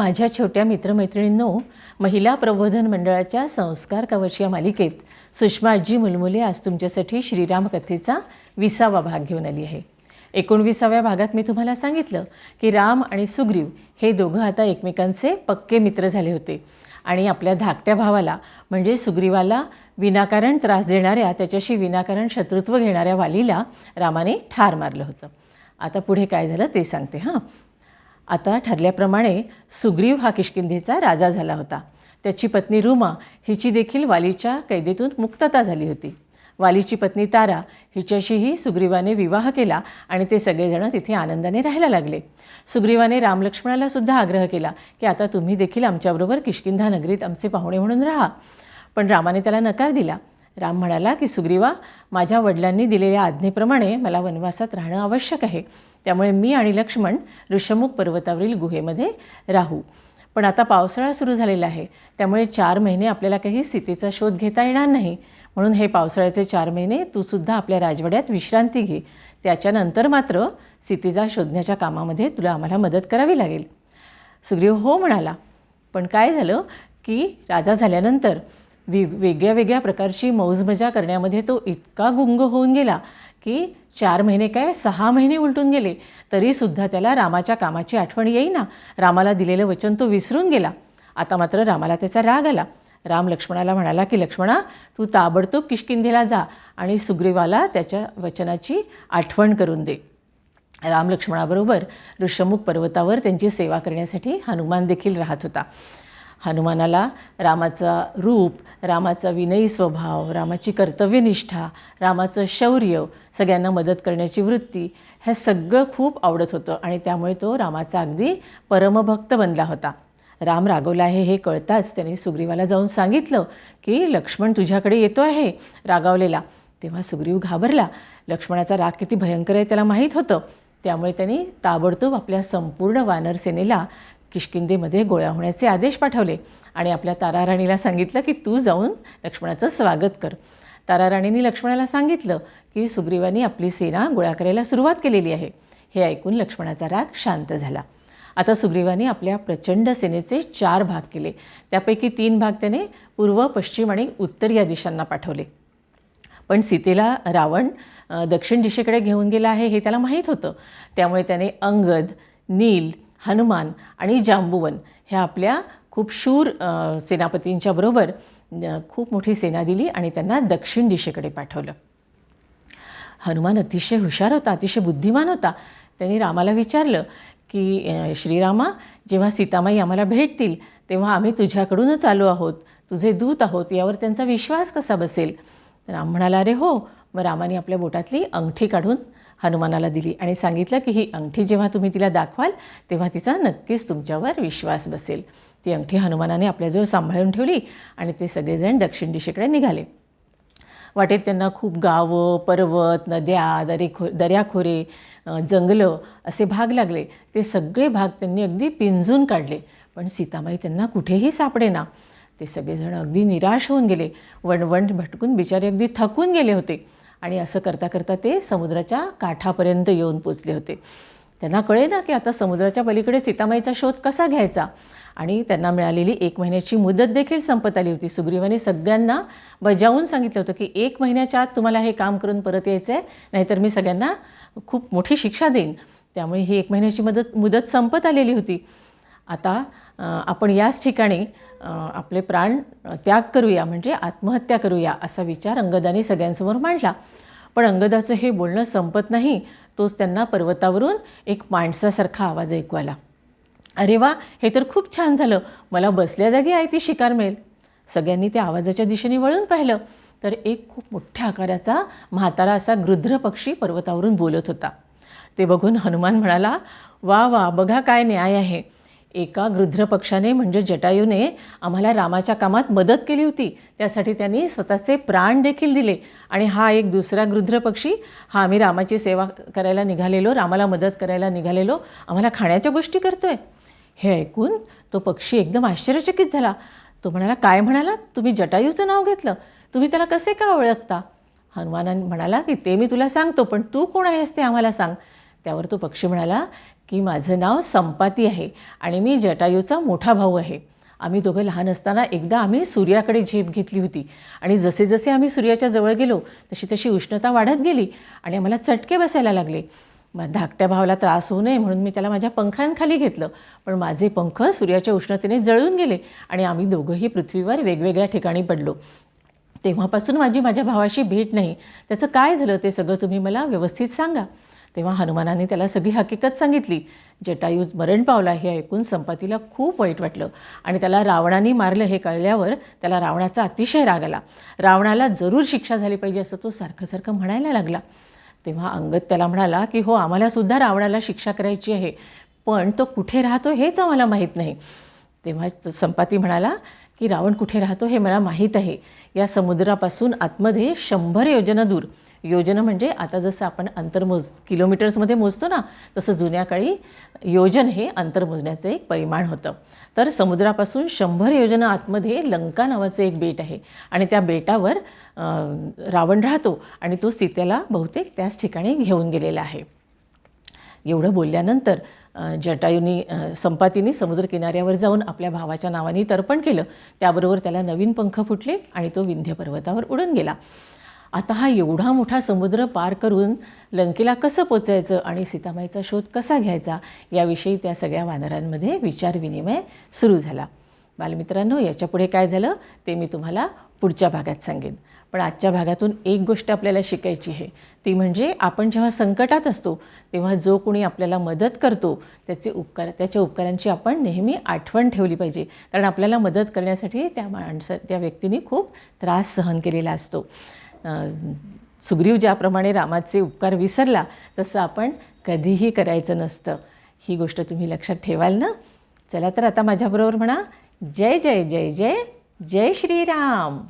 माझ्या छोट्या मित्रमैत्रिणींनो, महिला प्रबोधन मंडळाच्या संस्कार कवच या मालिकेत सुषमा आजी मुलमुले आज तुमच्यासाठी श्रीराम कथेचा 20वा भाग घेऊन आली आहे. 19व्या भागात मी तुम्हाला सांगितलं की राम आणि सुग्रीव हे दोघं आता एकमेकांचे पक्के मित्र झाले होते आणि आपल्या धाकट्या भावाला म्हणजे सुग्रीवाला विनाकारण त्रास देणाऱ्या, त्याच्याशी विनाकारण शत्रुत्व घेणाऱ्या वालीला रामाने ठार मारलं होतं. आता पुढे काय झालं ते सांगते हां. आता ठरल्याप्रमाणे सुग्रीव हा किष्किंधेचा राजा झाला होता. त्याची पत्नी रुमा हिची देखील वालीच्या कैदेतून मुक्तता झाली होती. वालीची पत्नी तारा हिच्याशीही सुग्रीवाने विवाह केला आणि ते सगळेजण तिथे आनंदाने राहायला लागले. सुग्रीवाने रामलक्ष्मणाला सुद्धा आग्रह केला की आता तुम्ही देखील आमच्याबरोबर किष्किंधा नगरीत आमचे पाहुणे म्हणून राहा, पण रामाने त्याला नकार दिला. राम म्हणाला की सुग्रीवा, माझ्या वडिलांनी दिलेल्या आज्ञेप्रमाणे मला वनवासात राहणं आवश्यक आहे, त्यामुळे मी आणि लक्ष्मण ऋषमुख पर्वतावरील गुहेमध्ये राहू. पण आता पावसाळा सुरू झालेला आहे, त्यामुळे 4 महिने आपल्याला काही सीतेचा शोध घेता येणार नाही, म्हणून हे पावसाळ्याचे 4 महिने तू सुद्धा आपल्या राजवाड्यात विश्रांती घे. त्याच्यानंतर मात्र सीतेचा शोधण्याच्या कामामध्ये तुला आम्हाला मदत करावी लागेल. सुग्रीव हो म्हणाला. पण काय झालं की राजा झाल्यानंतर वेगळ्या वेगळ्या प्रकारची मौजमजा करण्यामध्ये तो इतका गुंग होऊन गेला की 4 महिने काय 6 महिने उलटून गेले तरीसुद्धा त्याला रामाच्या कामाची आठवण येईना. रामाला दिलेलं वचन तो विसरून गेला. आता मात्र रामाला त्याचा राग आला. राम लक्ष्मणाला म्हणाला की लक्ष्मणा, तू ताबडतोब किष्किंधेला जा आणि सुग्रीवाला त्याच्या वचनाची आठवण करून दे. राम लक्ष्मणाबरोबर ऋषमुख पर्वतावर त्यांची सेवा करण्यासाठी हनुमान देखील राहत होता. हनुमानाला रामाचा रूप, रामाचा विनयी स्वभाव, रामाची कर्तव्यनिष्ठा, रामाचं शौर्य, सगळ्यांना मदत करण्याची वृत्ती हे सगळं खूप आवडत होतं आणि त्यामुळे तो रामाचा अगदी परमभक्त बनला होता. राम रागवला आहे हे कळताच त्यांनी सुग्रीवाला जाऊन सांगितलं की लक्ष्मण तुझ्याकडे येतो आहे रागावलेला. तेव्हा सुग्रीव घाबरला. लक्ष्मणाचा राग किती भयंकर आहे त्याला माहीत होतं, त्यामुळे त्यांनी ताबडतोब आपल्या संपूर्ण वानर सेनेला किष्किंधेमध्ये गोळा होण्याचे आदेश पाठवले आणि आपल्या ताराराणीला सांगितलं की तू जाऊन लक्ष्मणाचं स्वागत कर. ताराराणींनी लक्ष्मणाला सांगितलं की सुग्रीवानी आपली सेना गोळा करायला सुरुवात केलेली आहे. हे ऐकून लक्ष्मणाचा राग शांत झाला. आता सुग्रीवाने आपल्या प्रचंड सेनेचे 4 भाग केले. त्यापैकी 3 भाग त्याने पूर्व, पश्चिम आणि उत्तर या दिशांना पाठवले. पण सीतेला रावण दक्षिण दिशेकडे घेऊन गेला आहे हे त्याला माहीत होतं, त्यामुळे त्याने अंगद, नील, हनुमान आणि जांबुवन ह्या आपल्या खूप शूर सेनापतींच्या बरोबर खूप मोठी सेना दिली आणि त्यांना दक्षिण दिशेकडे पाठवलं. हनुमान अतिशय हुशार होता, अतिशय बुद्धिमान होता. त्यांनी रामाला विचारलं की श्रीरामा, जेव्हा सीतामाई आम्हाला भेटतील तेव्हा आम्ही तुझ्याकडूनच आलो आहोत, तुझे दूत आहोत, यावर त्यांचा विश्वास कसा बसेल. राम म्हणाला, अरे हो. मग रामाने आपल्या बोटातली अंगठी काढून हनुमानाला दिली आणि सांगितलं की ही अंगठी जेव्हा तुम्ही तिला दाखवाल तेव्हा तिचा नक्कीच तुमच्यावर विश्वास बसेल. ती अंगठी हनुमानाने आपल्याजवळ सांभाळून ठेवली आणि ते सगळेजण दक्षिण दिशेकडे निघाले. वाटेत त्यांना खूप गावं, पर्वत, नद्या, दऱ्याखोरे, जंगलं असे भाग लागले. ते सगळे भाग त्यांनी अगदी पिंजून काढले, पण सीतामाई त्यांना कुठेही सापडेना. ते सगळेजण अगदी निराश होऊन गेले. वणवण भटकून बिचारे अगदी थकून गेले होते आणि असं करता करता ते समुद्राच्या काठापर्यंत येऊन पोचले होते. त्यांना कळे ना की आता समुद्राच्या पलीकडे सीतामाईचा शोध कसा घ्यायचा आणि त्यांना मिळालेली 1 महिन्याची मुदत देखील संपत आली होती. सुग्रीवाने सगळ्यांना बजावून सांगितलं होतं की 1 महिन्याच्या आत तुम्हाला हे काम करून परत यायचं आहे, नाहीतर मी सगळ्यांना खूप मोठी शिक्षा देईन. त्यामुळे ही 1 महिन्याची मुदत संपत आलेली होती. आता आपण याच ठिकाणी आपले प्राण त्याग करूया, म्हणजे आत्महत्या करूया, असा विचार अंगदाने सगळ्यांसमोर मांडला. पण अंगदाचं हे बोलणं संपत नाही, तोच त्यांना पर्वतावरून एक माणसासारखा आवाज ऐकू आला. अरे वा, हे तर खूप छान झालं, मला बसल्या जागी आहे ती शिकार मिळेल. सगळ्यांनी त्या आवाजाच्या दिशेने वळून पाहिलं तर एक खूप मोठ्या आकाराचा म्हातारा असा गृध्र पक्षी पर्वतावरून बोलत होता. ते बघून हनुमान म्हणाला, वा वा, बघा काय न्याय आहे. एका गृध्र पक्षाने म्हणजे जटायूने आम्हाला रामाच्या कामात मदत केली होती, त्यासाठी त्यांनी स्वतःचे प्राण देखील दिले. आणि हा एक दुसरा गृध्र पक्षी, हा आम्ही रामाची सेवा करायला निघालेलो, रामाला मदत करायला निघालेलो, आम्हाला खाण्याच्या गोष्टी करतोय. हे ऐकून तो पक्षी एकदम आश्चर्यचकित झाला. तो म्हणाला, काय म्हणाला तुम्ही? जटायूचं नाव घेतलं, तुम्ही त्याला कसे का ओळखता? हनुमानाने म्हणाला की ते मी तुला सांगतो, पण तू कोण आहेस ते आम्हाला सांग. त्यावर तो पक्षी म्हणाला की माझं नाव संपाती आहे आणि मी जटायूचा मोठा भाऊ आहे. आम्ही दोघं लहान असताना एकदा आम्ही सूर्याकडे झेप घेतली होती आणि जसे जसे आम्ही सूर्याच्या जवळ गेलो तशी तशी उष्णता वाढत गेली आणि आम्हाला चटके बसायला लागले. मग धाकट्या भावाला त्रास होऊ नये म्हणून मी त्याला माझ्या पंखांखाली घेतलं, पण माझे पंख सूर्याच्या उष्णतेने जळून गेले आणि आम्ही दोघंही पृथ्वीवर वेगवेगळ्या ठिकाणी पडलो. तेव्हापासून माझ्या भावाशी भेट नाही. त्याचं काय झालं ते सगळं तुम्ही मला व्यवस्थित सांगा. तेव्हा हनुमानाने त्याला सगळी हकीकत सांगितली. जटायू मरण पावला हे ऐकून संपातीला खूप वाईट वाटलं आणि त्याला रावणाने मारलं हे कळल्यावर त्याला रावणाचा अतिशय राग आला. रावणाला जरूर शिक्षा झाली पाहिजे असं तो सारखं म्हणायला लागला. तेव्हा अंगद त्याला म्हणाला की हो, आम्हालासुद्धा रावणाला शिक्षा करायची आहे, पण तो कुठे राहतो हेच आम्हाला माहीत नाही. तेव्हा तो संपाती म्हणाला की रावण कुठे राहतो हे मला माहीत आहे. या समुद्रापासून आतमध्ये 100 योजनं दूर, योजनं म्हणजे आता जसं आपण अंतर किलोमीटर्समध्ये मोजतो ना, तसं जुन्या काळी योजन हे अंतर मोजण्याचं एक परिमाण होतं. तर समुद्रापासून 100 योजनं आतमध्ये लंका नावाचं एक बेट आहे आणि त्या बेटावर रावण राहतो आणि तो सीतेला बहुतेक त्याच ठिकाणी घेऊन गेलेला आहे. एवढं बोलल्यानंतर संपातीने समुद्रकिनाऱ्यावर जाऊन आपल्या भावाच्या नावाने तर्पण केलं. त्याबरोबर त्याला नवीन पंख फुटले आणि तो विंध्य पर्वतावर उडून गेला. आता हा एवढा मोठा समुद्र पार करून लंकेला कसं पोचायचं आणि सीतामाईचा शोध कसा घ्यायचा याविषयी त्या सगळ्या वानरांमध्ये विचारविनिमय सुरू झाला. बालमित्रांनो, याच्यापुढे काय झालं ते मी तुम्हाला पुढच्या भागात सांगेन. पण आजच्या भागातून एक गोष्ट आपल्याला शिकायची आहे, ती म्हणजे आपण जेव्हा संकटात असतो तेव्हा जो कोणी आपल्याला मदत करतो त्याच्या उपकारांची आपण नेहमी आठवण ठेवली पाहिजे. कारण आपल्याला मदत करण्यासाठी त्या व्यक्तीने खूप त्रास सहन केलेला असतो. सुग्रीव ज्याप्रमाणे रामाचे उपकार विसरला तसं आपण कधीही करायचं नसतं. ही गोष्ट तुम्ही लक्षात ठेवाल ना? चला तर आता माझ्याबरोबर म्हणा, जय जय जय जय जय श्रीराम.